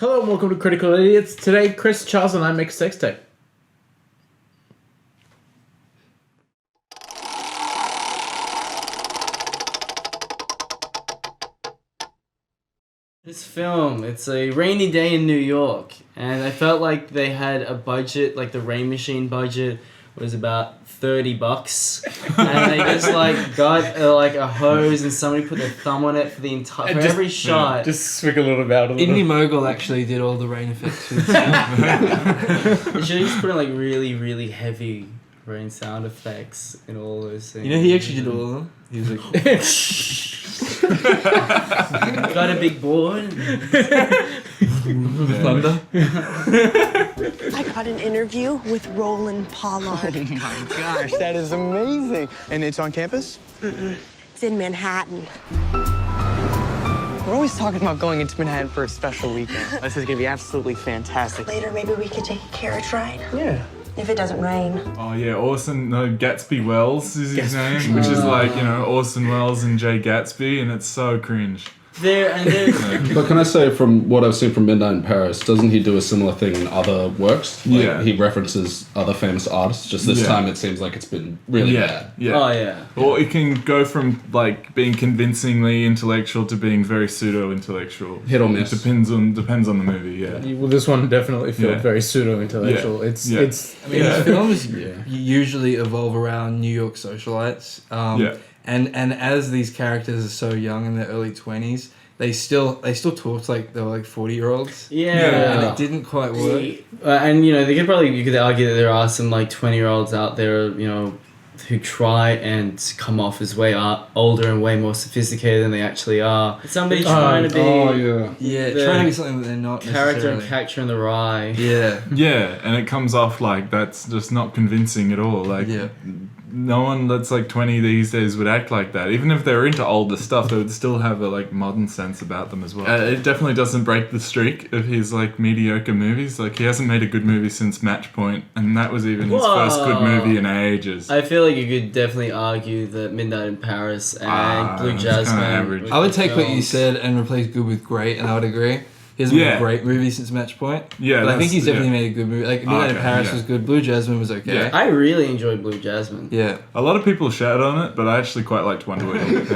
Hello and welcome to Critical Idiots. Today, Chris, Charles, and I make a sex tape. This film, it's a rainy day in New York, and I felt like they had a budget, like the Rain Machine budget was about $30, and they just got a hose and somebody put their thumb on it for the entire every shot. Just swig a little about it. Indie Mogul actually did all the rain effects for this film. They should have just put in really, really heavy rain sound effects in all those things. You know, he actually did all of them. He was like, got a big board. thunder. I got an interview with Roland Pollard. Oh my gosh, that is amazing. And it's on campus? It's in Manhattan. We're always talking about going into Manhattan for a special weekend. This is gonna be absolutely fantastic. Later, maybe we could take a carriage ride. Yeah. If it doesn't rain. Oh yeah, Gatsby Wells is his name, which is Orson Welles and Jay Gatsby, and it's so cringe. But can I say, from what I've seen from Midnight in Paris, doesn't he do a similar thing in other works? Like, Yeah. he references other famous artists, just this time it seems like it's been really bad. Yeah. Oh yeah. Or it can go from being convincingly intellectual to being very pseudo-intellectual. Hit or miss. It depends on the movie. Yeah. Well, this one definitely felt Yeah. very pseudo-intellectual. Yeah. It's. I mean, films usually evolve around New York socialites. And as these characters are so young in their early 20s, they still talked like they were like 40-year-olds. Yeah. And it didn't quite work. And you could argue that there are some 20-year-olds out there, who try and come off as way older and way more sophisticated than they actually are. Somebody trying to be Trying to be something that they're not character and necessarily. Catcher in the Rye. Yeah, and it comes off like that's just not convincing at all. No one that's 20 these days would act like that. Even if they were into older stuff, they would still have a modern sense about them as well. It definitely doesn't break the streak of his mediocre movies. He hasn't made a good movie since Match Point, and that was even his first good movie in ages. I feel like you could definitely argue that Midnight in Paris and Blue that's Jasmine. kinda average. I would take what you said and replace good with great, and I would agree. He hasn't made a great movie since Match Point. Yeah, but I think he's definitely yeah. made a good movie. Midnight in Paris was good. Blue Jasmine was okay. Yeah. I really enjoyed Blue Jasmine. Yeah. A lot of people shout on it, but I actually quite liked Wonder Woman.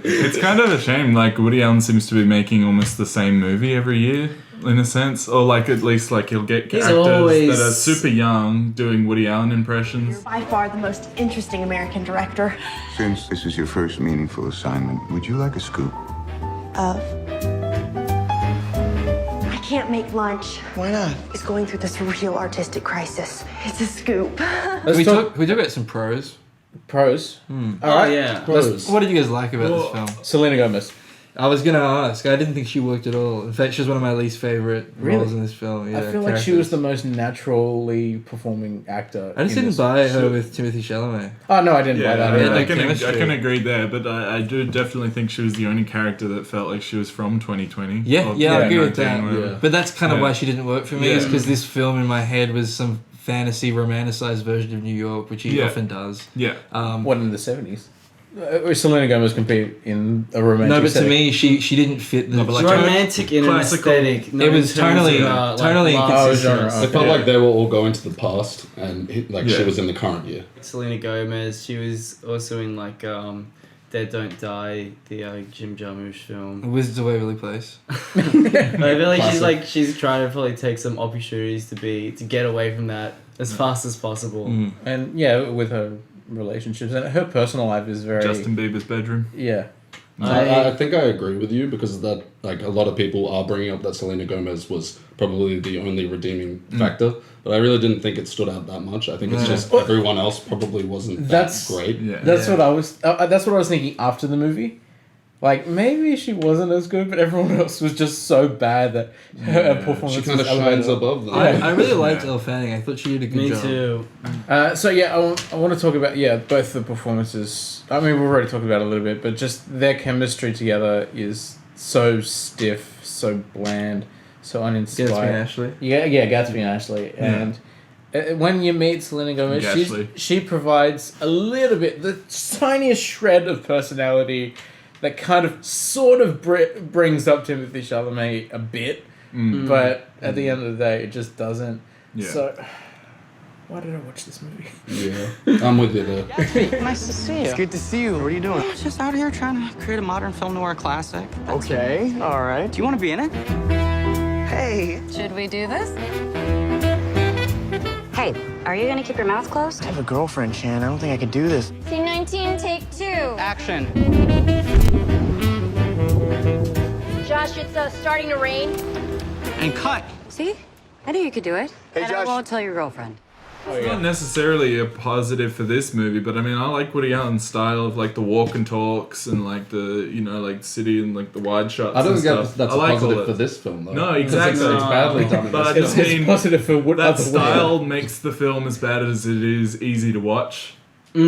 It's kind of a shame. Woody Allen seems to be making almost the same movie every year, in a sense, or at least he'll get actors that are super young doing Woody Allen impressions. You're by far the most interesting American director. Since this is your first meaningful assignment, would you like a scoop? I can't make lunch. Why not? He's going through this real artistic crisis. It's a scoop. Can we talk about some pros? Pros. Oh yeah. Pros. What did you guys like about this film? Selena Gomez. I was gonna ask. I didn't think she worked at all. In fact, she was one of my least favorite roles in this film. Yeah, I feel like she was the most naturally performing actor. I just didn't buy her with Timothée Chalamet. Oh no, I didn't buy that. Yeah, I chemistry. can agree there, but I do definitely think she was the only character that felt like she was from 2020. Yeah, or I agree with 2019, that. whatever. But that's kind of Yeah. why she didn't work for me. Is because this film in my head was some fantasy romanticized version of New York, which he often does. Yeah. What, in the 70s? Selena Gomez compete in a romantic No, but setting. to me, she didn't fit the Romantic in an classical- aesthetic. It was tonally inconsistent. genre. It felt like they were all going to the past, and she was in the current year. Selena Gomez. She was also in Dead Don't Die, the Jim Jarmusch film. Wizards of Waverly Place. I feel like she's trying to probably take some opportunities to get away from that as fast as possible. And with her relationships and her personal life is very Justin Bieber's bedroom. Yeah. I think I agree with you, because that a lot of people are bringing up that Selena Gomez was probably the only redeeming factor, but I really didn't think it stood out that much. I think it's just everyone else probably wasn't that great. Yeah. That's what I was thinking after the movie. Maybe she wasn't as good, but everyone else was just so bad that her performance She kind of was shines elevated. above them. I really liked Elle Fanning. I thought she did a good job. Me too. I want to talk about both the performances. I mean, we've already talked about it a little bit, but just their chemistry together is so stiff, so bland, so uninspired. Gatsby and Ashleigh. Yeah, Gatsby and Ashleigh. And when you meet Selena Gomez, she provides a little bit, the tiniest shred of personality that kind of sort of brings up Timothée Chalamet a bit. but at the end of the day, it just doesn't. Yeah. So, why did I watch this movie? Yeah, I'm with you there. Gatsby, nice to see you. It's good to see you. What are you doing? Just out here trying to create a modern film noir classic. Okay, all right. Do you want to be in it? Hey. Should we do this? Hey, are you gonna keep your mouth closed? I have a girlfriend, Shan. I don't think I could do this. Scene 19, take 2. Action. Josh, it's starting to rain. And cut. See? I knew you could do it. Hey, and I Josh. won't tell your girlfriend. It's not necessarily a positive for this movie, but I mean, I like Woody Allen's style of like the walk and talks and like the, you know, like city and like the wide shots. I don't and think stuff. that's I a like all positive that. for this film, though. No, Because exactly. It's badly done. In But I this just film. mean positive for what that other style makes the film as bad as it is easy to watch. For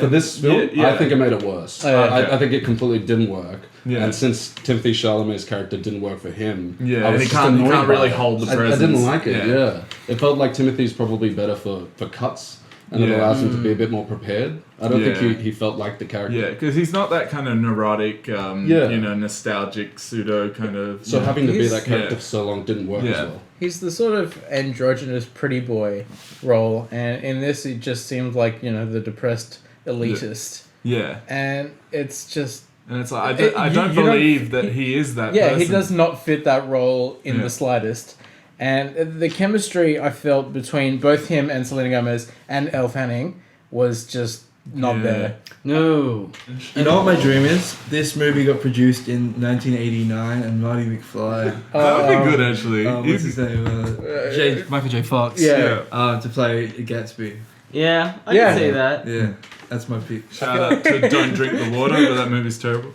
this film, Yeah. I think it made it worse. Oh, yeah. I think it completely didn't work. Yeah. And since Timothée Chalamet's character didn't work for him, Yeah, I and was he just can't annoyed by really it. hold the I presence. didn't like it. Yeah. Yeah, it felt like Timothy's probably better for cuts, and it Yeah. allows him to be a bit more prepared. I don't Yeah. think he felt like the character. Yeah, because he's not that kind of neurotic, Yeah. you know, nostalgic pseudo kind of. So having to be He's- that character yeah. for so long didn't work as Yeah. well. He's the sort of androgynous pretty boy role, and in this, it just seemed like, you know, the depressed elitist. Yeah, And it's just. and it's like I You don't don't- believe that he is that. Yeah, person. he does not fit that role in Yeah. the slightest. And the chemistry I felt between both him and Selena Gomez and Elle Fanning was just not Yeah. there. No. You know what my dream is? This movie got produced in 1989, and Marty McFly, That would be good, actually. what's his name? Michael J. Fox. Yeah. To play Gatsby. Yeah, I Yeah. can see that. Yeah, that's my pick. Shout out to Don't Drink the Water, but that movie's terrible.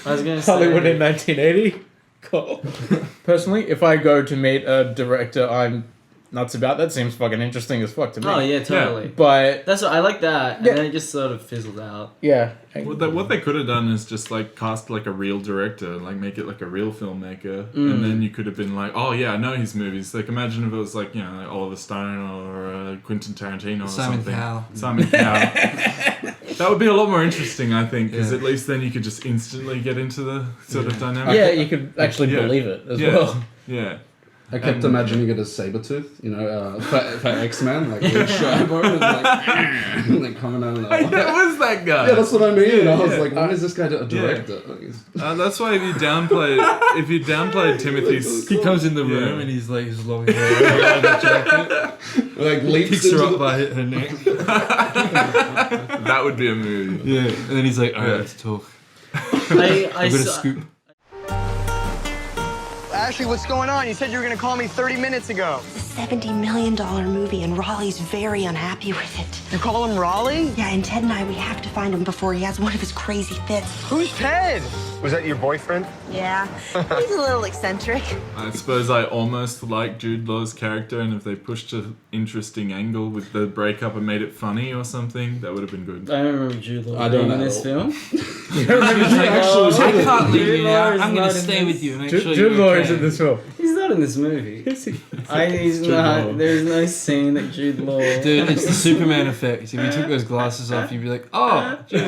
I was gonna say. Hollywood in 1980. Cool. Personally, if I go to meet a director I'm nuts about, that seems fucking interesting as fuck to me. Oh yeah, totally. But That's what I like that, and Yeah. then it just sort of fizzled out. yeah, What they could have done is just like cast like a real director, like make it like a real filmmaker, and then you could have been like, oh yeah, I know his movies. Like imagine if it was like, you know, like Oliver Stone or Quentin Tarantino or Simon something. Cowell. Simon Cowell. That would be a lot more interesting, I think, because Yeah. at least then you could just instantly get into the sort of dynamic. yeah, you could actually Yeah. believe it as Yeah. well. Yeah. I kept imagining it as Sabretooth, you know, for X-Men, like Luke Schreiber was like coming out of the That was that guy. Yeah, that's what I mean. I was Yeah. like, why is this guy a director? That's why if you downplayed Timothy's, He comes in the Yeah. room and he's like his long hair, leather jacket, Like leaps picks her into up the... by her neck. that would be a movie. Yeah, and then he's like, all right, Yeah. let's talk. I I've got a saw- scoop. Ashley, what's going on? You said you were gonna call me 30 minutes ago. It's a $70 million movie, and Raleigh's very unhappy with it. You call him Raleigh? Yeah, and Ted and I, we have to find him before he has one of his crazy fits. Who's Ted? Was that your boyfriend? Yeah, he's a little eccentric. I suppose I almost like Jude Law's character, and if they pushed an interesting angle with the breakup and made it funny or something, that would have been good. I don't remember Jude Law I don't being in know. this film. I can't leave you now. Jude Law is I'm not going in to stay this. with you and make sure Jude you're Law okay. is in this film. He's not in this movie. He's Jude not. Law. There's no scene that Jude Law. Dude, it's the Superman effect. If you took those glasses off, you'd be like, oh, Jude.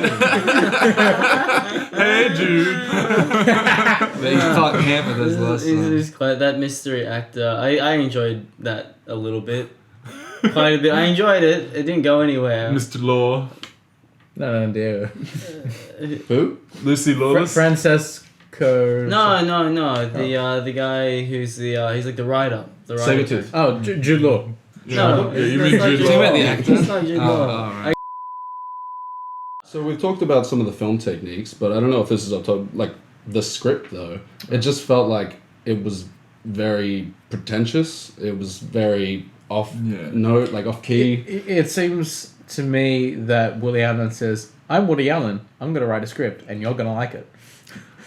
Hey, Jude. But you can't camp with those glasses on. He's quite that mystery actor. I enjoyed that a little bit. Quite a bit. I enjoyed it. It didn't go anywhere. Mr. Law. No, dear. Who? Lucy Lawless. Francesco. No. The guy who's he's like the writer. The writer. Sabretooth. Oh, Jude Law. No, Yeah, you that's mean not Jude Jude Law. Talking about Law. the actor? That's not Jude Law. right. So we've talked about some of the film techniques, but I don't know if this is up top. Like the script, though, it just felt like it was very pretentious. It was very off note, like off key. It seems to me that Woody Allen says, "I'm Woody Allen. I'm going to write a script, and you're going to like it."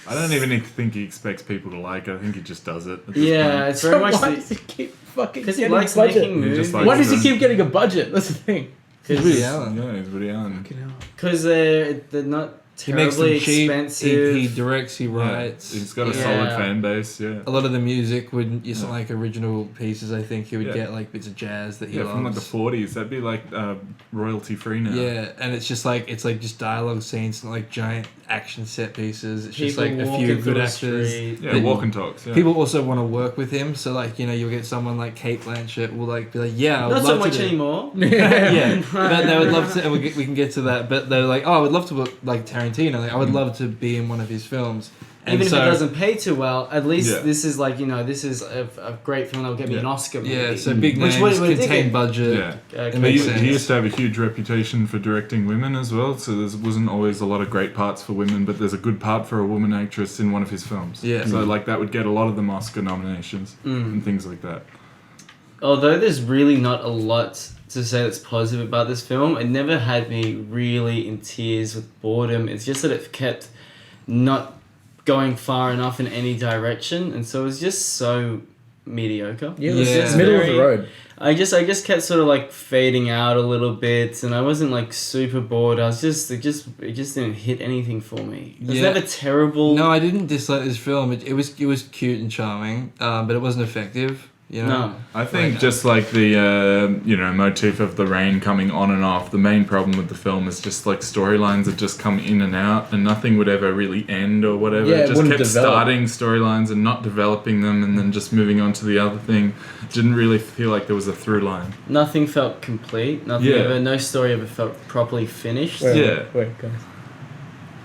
I don't even think he expects people to like it. I think he just does it. at this Yeah, point. it's very much Why does he keep fucking because he getting likes budget? making He movies. just likes Why does he it. keep getting a budget? That's the thing. It's Woody Allen. Yeah, he's Woody Allen. Because they're not He makes them terribly cheap. expensive. He directs. He Yeah, writes. he's got a Yeah. solid fan base. Yeah. A lot of the music would isn't like original pieces. I think he would Yeah. get like bits of jazz that he Yeah, loves. from like the 40s. That'd be like royalty free now. Yeah, and it's just like just dialogue scenes, not like giant action set pieces. It's just People like a walking few through good the actors. street. Yeah, walk and talks. Yeah. People also want to work with him, so like you'll get someone like Kate Blanchett will like be like, yeah, I would Not love so much to do. anymore. Yeah, but they would love to, and we can get to that. But they're like, oh, I would love to work like Tarantino. Like I would love to be in one of his films. And Even if so, it doesn't pay too well, at least Yeah. this is like, this is a great film that will get me an Oscar movie. yeah, so big Which names, would contained budget. Yeah. It He, makes sense. he used to have a huge reputation for directing women as well, so there wasn't always a lot of great parts for women, but there's a good part for a woman actress in one of his films. Yeah. So like that would get a lot of them Oscar nominations and things like that. Although there's really not a lot to say that's positive about this film, it never had me really in tears with boredom. It's just that it kept not going far enough in any direction, and so it was just so mediocre. Yeah, it was just middle of the road. I just kept sort of like fading out a little bit, and I wasn't like super bored. I was just it just didn't hit anything for me. It was Yeah. never terrible. No, I didn't dislike this film. It was cute and charming, but it wasn't effective. You know? No. I think just like the motif of the rain coming on and off, the main problem with the film is just like storylines that just come in and out and nothing would ever really end or whatever. Yeah, it it just wouldn't kept develop. starting storylines and not developing them and then just moving on to the other thing. Didn't really feel like there was a through line. Nothing felt complete. Nothing Yeah. no story ever felt properly finished. Wait, guys.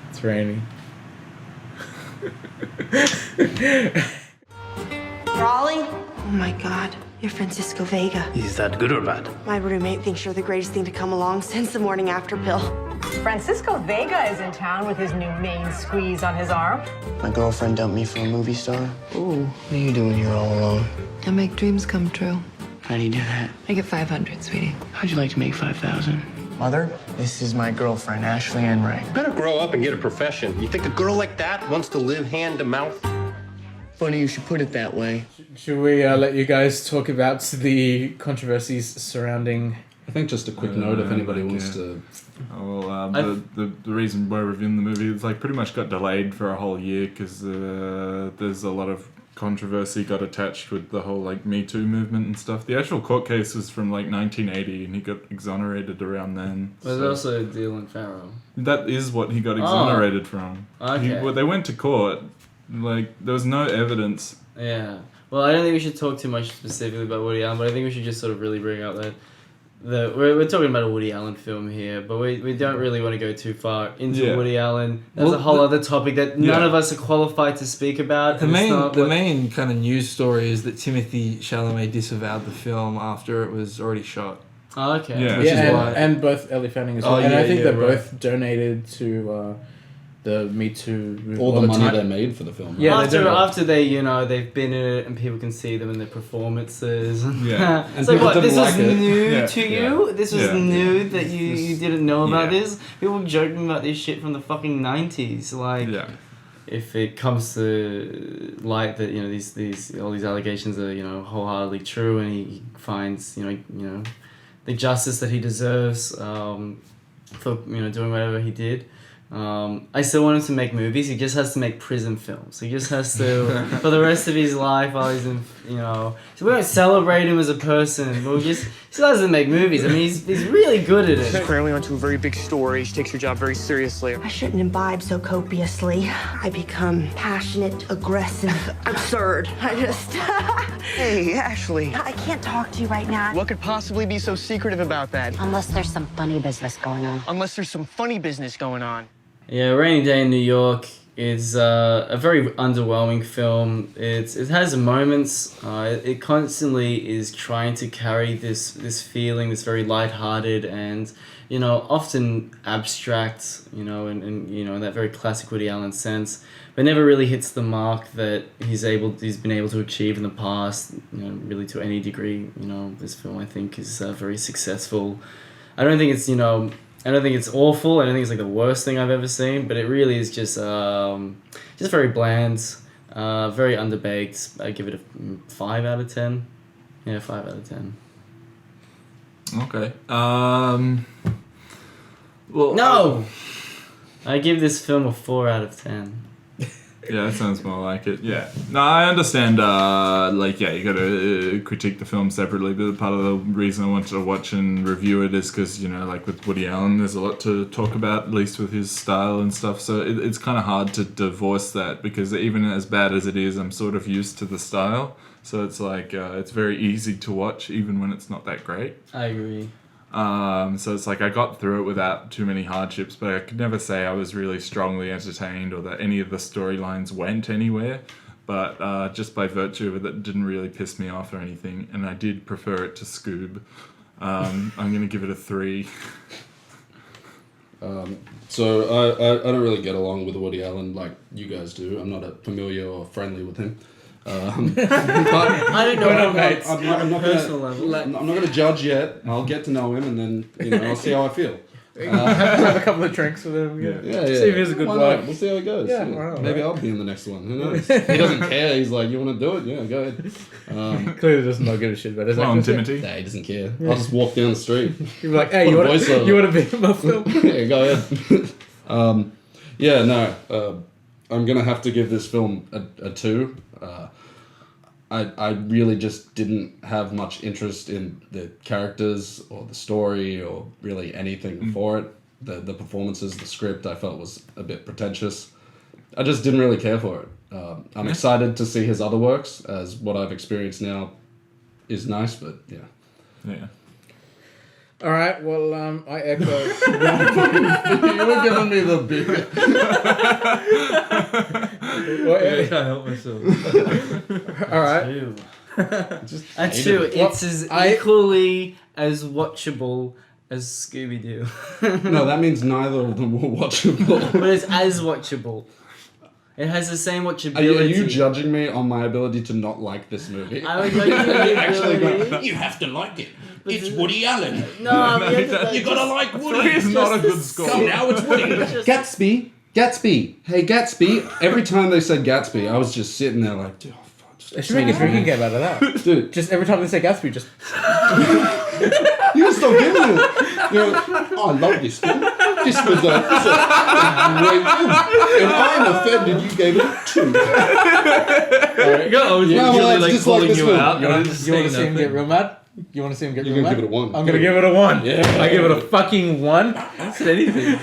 It's raining. Raleigh? Oh my God, you're Francisco Vega. Is that good or bad? My roommate thinks you're the greatest thing to come along since the morning after pill. Francisco Vega is in town with his new main squeeze on his arm. My girlfriend dumped me for a movie star. Ooh, what are you doing here all alone? I make dreams come true. How do you do that? I get 500, sweetie. How'd you like to make 5,000? Mother, this is my girlfriend, Ashleigh and Ray. Better grow up and get a profession. You think a girl like that wants to live hand to mouth? Funny you should put it that way. Should we let you guys talk about the controversies surrounding... I think just a quick note if anybody wants to... Oh, well, the reason we're reviewing the movie is like pretty much got delayed for a whole year because there's a lot of controversy got attached with the whole like Me Too movement and stuff. The actual court case was from like 1980 and he got exonerated around then. There's also Dylan Farrow. That is what he got exonerated from. Okay. They went to court. Like there was no evidence. Yeah. Well, I don't think we should talk too much specifically about Woody Allen, but I think we should just sort of really bring out that we're talking about a Woody Allen film here, but we don't really want to go too far into Woody Allen. That's a whole other topic that none of us are qualified to speak about. The main kind of news story is that Timothée Chalamet disavowed the film after it was already shot. Oh, okay. Yeah, which is why. And both Elle Fanning as well. And I think they both donated to the Me Too... All the money they made for the film. Yeah, after they, they've been in it and people can see them in their performances. Yeah. It's like, what, this was like it. new to you? This was Yeah. new that you didn't know about Yeah. this? People joking about this shit from the fucking 90s. Like, if it comes to light that, these all these allegations are, wholeheartedly true and he finds, the justice that he deserves for, doing whatever he did. I still want him to make movies. He just has to make prison films. He just has to, for the rest of his life, while he's in, so we don't celebrate him as a person, but he still has to make movies. I mean, he's really good at She's it. clearly onto a very big story. She takes her job very seriously. I shouldn't imbibe so copiously. I become passionate, aggressive, absurd. I just... Hey, Ashley. I can't talk to you right now. What could possibly be so secretive about that? Unless there's some funny business going on. Unless there's some funny business going on. Yeah, Rainy Day in New York is a very underwhelming film. It has moments. It constantly is trying to carry this feeling, this very lighthearted and often abstract, and in that very classic Woody Allen sense, but never really hits the mark that he's been able to achieve in the past. Really to any degree. This film I think is very successful. I don't think it's awful. I don't think it's like the worst thing I've ever seen, but it really is just very bland, very underbaked. I give it a 5 out of 10. Yeah, 5 out of 10. Okay. Well, No! I give this film a 4 out of 10. Yeah, that sounds more like it. Yeah. No, I understand, like, yeah, you gotta critique the film separately, but part of the reason I wanted to watch and review it is because, you know, like with Woody Allen, there's a lot to talk about, at least with his style and stuff, so it's kind of hard to divorce that, because even as bad as it is, I'm sort of used to the style, so it's like, it's very easy to watch, even when it's not that great. I agree. So it's like I got through it without too many hardships, but I could never say I was really strongly entertained or that any of the storylines went anywhere. But just by virtue of it, that didn't really piss me off or anything, and I did prefer it to Scoob. I'm going to give it a 3. So I don't really get along with Woody Allen like you guys do. I'm not familiar or friendly with him. But I don't know. I'm not going to judge yet. I'll get to know him, and then I'll see how I feel. Have a couple of drinks with him. Yeah. See if he's a good bloke. We'll see how it goes. Yeah. Maybe I'll be in the next one. Who knows? He doesn't care. He's like, you want to do it? Yeah, go ahead. Clearly doesn't not give a shit about his Come on, Timothée. Nah, he doesn't care. I'll just walk down the street. You'll be like, hey, you want to be in my film? Yeah, go ahead. I'm going to have to give this film a 2. I really just didn't have much interest in the characters or the story or really anything for it. The performances, the script, I felt was a bit pretentious. I just didn't really care for it. I'm excited to see his other works, as what I've experienced now is nice, but yeah. Yeah. All right, well, I echo. You were giving me the big. I can't help myself. All right. That's true. It's as equally as watchable as Scooby-Doo. No, that means neither of them were watchable. But it's as watchable. It has the same watchability. Are you judging me on my ability to not like this movie? I was judging you have to like it. It's Woody Allen. No, you gotta like Woody. It's not a good score. Come now, it's Woody. Gatsby. Hey, Gatsby. Every time they said Gatsby, I was just sitting there like, dude, they should make a drinking game out of that. Dude. Just every time they say Gatsby, just... You can stop giving it. You're like, I love this film. This was a great film. And I'm offended you gave it a 2. Right. I was usually like calling you out. You want to see him get real mad? You want to see him get real mad? Give it a 1. I'm going to give it a 1. Yeah. I give it a fucking 1. I said anything.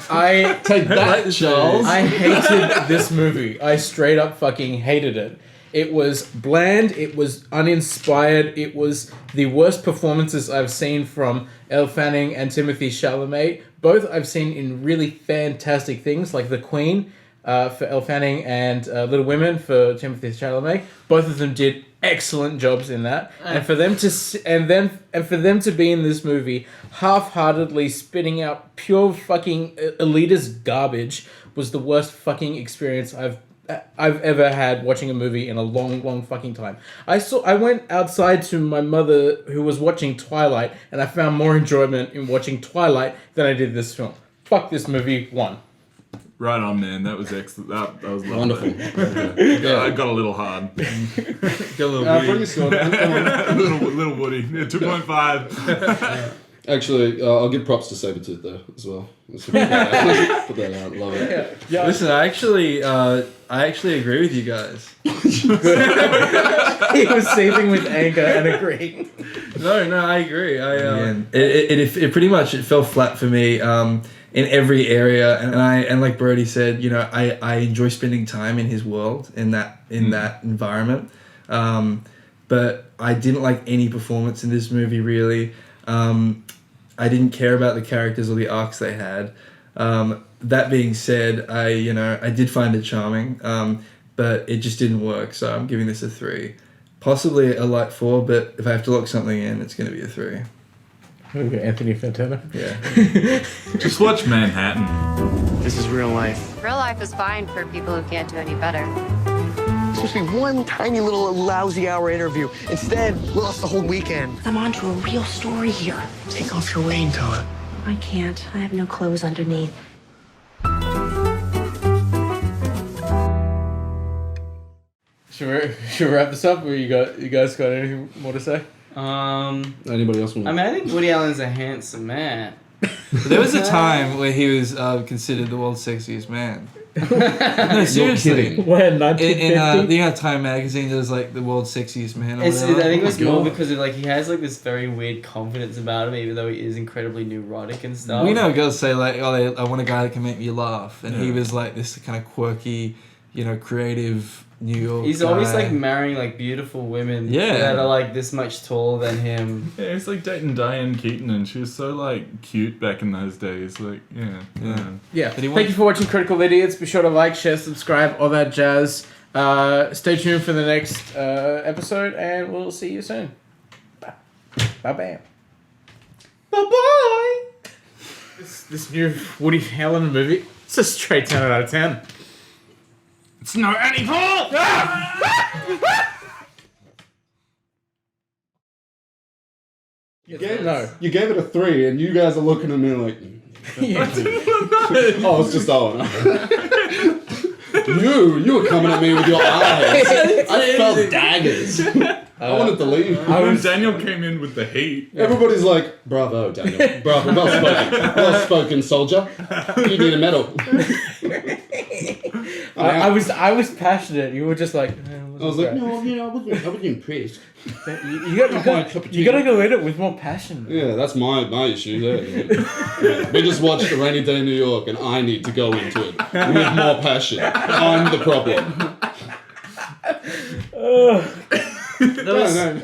I take that, Charles. I hated this movie. I straight up fucking hated it. It was bland, it was uninspired, it was the worst performances I've seen from Elle Fanning and Timothée Chalamet. Both I've seen in really fantastic things, like The Queen for Elle Fanning and Little Women for Timothée Chalamet. Both of them did excellent jobs in that. And for them to be in this movie half-heartedly spitting out pure fucking elitist garbage was the worst fucking experience I've ever had watching a movie in a long fucking time. I went outside to my mother who was watching Twilight, and I found more enjoyment in watching Twilight than I did this film. Fuck this movie, 1. Right on, man. That was excellent. That was lovely. Wonderful. Yeah, I got a little hard. Got a little Woody. little Woody. Yeah, 2.5. Actually, I'll give props to Sabretooth though as well. Let's put that out. Love it. Yeah. Listen, I actually agree with you guys. He was seething with anger and agreeing. No, I agree. It pretty much fell flat for me in every area, and like Brody said, I enjoy spending time in his world in that environment. But I didn't like any performance in this movie really. I didn't care about the characters or the arcs they had. That being said, I did find it charming, but it just didn't work. So I'm giving this a 3, possibly a light 4. But if I have to lock something in, it's going to be a 3. Okay, Anthony Fantana. Yeah. Just watch Manhattan. This is real life. Real life is fine for people who can't do any better. It's supposed to be one tiny little lousy hour interview. Instead, we lost the whole weekend. I'm on to a real story here. Take off your raincoat. I can't. I have no clothes underneath. Should we wrap this up, or you guys got anything more to say? Anybody else want? I think Woody Allen's a handsome man. There was a time where he was considered the world's sexiest man. No, seriously. kidding. When In 1950? Time magazine, there's like the world's sexiest man. Or I whatever. think it was more God. because of, like, he has like this very weird confidence about him, even though he is incredibly neurotic and stuff. We know girls say like, "Oh, I want a guy that can make me laugh," and he was like this kind of quirky, creative New York. He's guy. always like marrying like beautiful women Yeah. that are like this much taller than him. Yeah, it's like dating Diane Keaton, and she was so like cute back in those days. Like, yeah. Yeah. Thank you for watching Critical Idiots. Be sure to like, share, subscribe, all that jazz. Stay tuned for the next episode, and we'll see you soon. Bye. Bye. Bye. This new Woody Allen movie. It's a straight 10 out of 10. It's no Annie Paul! You gave it a 3, and you guys are looking at me like. Oh, it's just Owen. You were coming at me with your eyes. I felt daggers. I wanted to leave. Daniel came in with the heat. Everybody's like, bravo, Daniel. Bravo, well spoken. Well spoken, soldier. You need a medal. I was passionate. You were just like. I was like, no, I wasn't impressed. You gotta go in it with more passion. Yeah, that's my issue there. We just watched A Rainy Day in New York, and I need to go into it with more passion. I'm the problem. No.